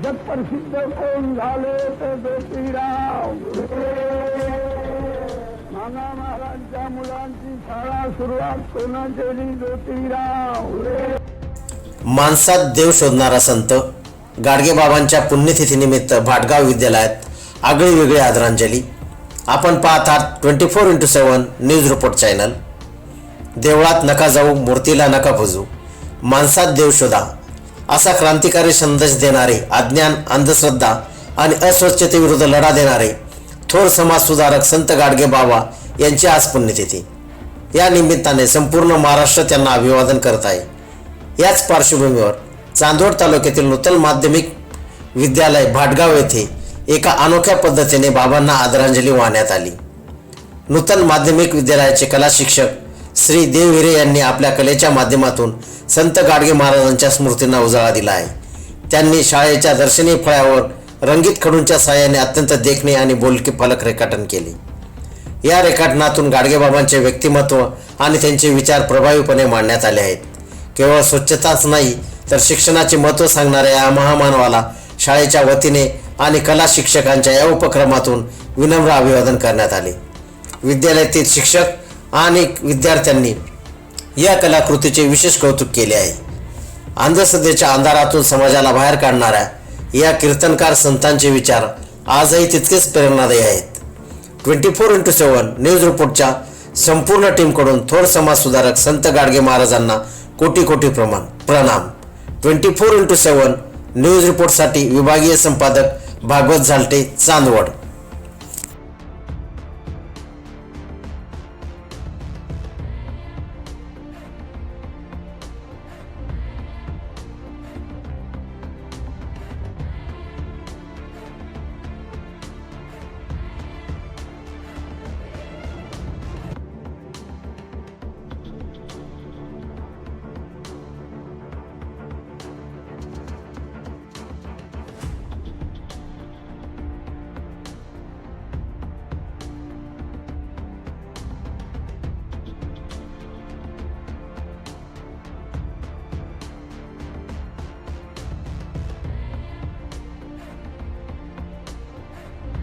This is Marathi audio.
जग प्रसिद्ध कोण झाले ते ज्योतिराव नाना महाराजांच्या मुलांची शाळा सुरुवात कोणा केली? ज्योतिराव. माणसात देव शोधणारा संत गाडगेबाबांच्या पुण्यतिथीनिमित्त भाटगाव विद्यालयात आगळी वेगळी आदरांजली. आपण पाहत आहात 24x7 न्यूज रिपोर्ट चॅनल. देवळात नका जाऊ, मूर्तीला नका पूजू, माणसात देव शोधा असा क्रांतिकारी संदेश देणारे, अज्ञान, अंधश्रद्धा आणि अस्वच्छतेविरुद्ध लढा देणारे थोर समाज सुधारक संत गाडगेबाबा यांची आज पुण्यतिथी. या निमित्ताने संपूर्ण महाराष्ट्र त्यांना अभिवादन करत आहे. याच पार्श्वभूमीवर चांदवड तालुक्यातील नूतन माध्यमिक विद्यालय भाटगाव येथे एका अनोख्या पद्धतीने बाबांना आदरांजली वाहण्यात आली. नूतन माध्यमिक विद्यालयाचे कला शिक्षक श्री देव हिरे यांनी आपल्या कलेच्या माध्यमातून संत गाडगे महाराजांच्या स्मृतींना उजाळा दिला आहे. त्यांनी शाळेच्या दर्शनी फळ्यावर रंगीत खडूंच्या साहाय्याने अत्यंत देखणे आणि बोलके फलक रेखाटन केले. या रेखाटनातून गाडगेबाबांचे व्यक्तिमत्व आणि त्यांचे विचार प्रभावीपणे मांडण्यात आले आहेत. केवळ स्वच्छताच नाही तर शिक्षणाचे महत्त्व सांगणाऱ्या या महामानवाला शाळेच्या वतीने आणि कला शिक्षकांच्या या उपक्रमातून विनम्र अभिवादन करण्यात आले. विद्यालयातील शिक्षक आणि विद्यार्थ्यांनी या कलाकृतीचे विशेष कौतुक केले आहे. अंधश्रद्धेच्या अंधारातून समाजाला बाहेर काढणाऱ्या या कीर्तनकार संतांचे विचार आजही तितकेच प्रेरणादायी आहेत. 24x7 न्यूज रिपोर्टच्या संपूर्ण टीमकडून थोर समाज सुधारक संत गाडगे महाराजांना कोटी कोटी प्रणाम. 24x7 न्यूज रिपोर्टसाठी विभागीय संपादक भागवत झालटे, चांदवड.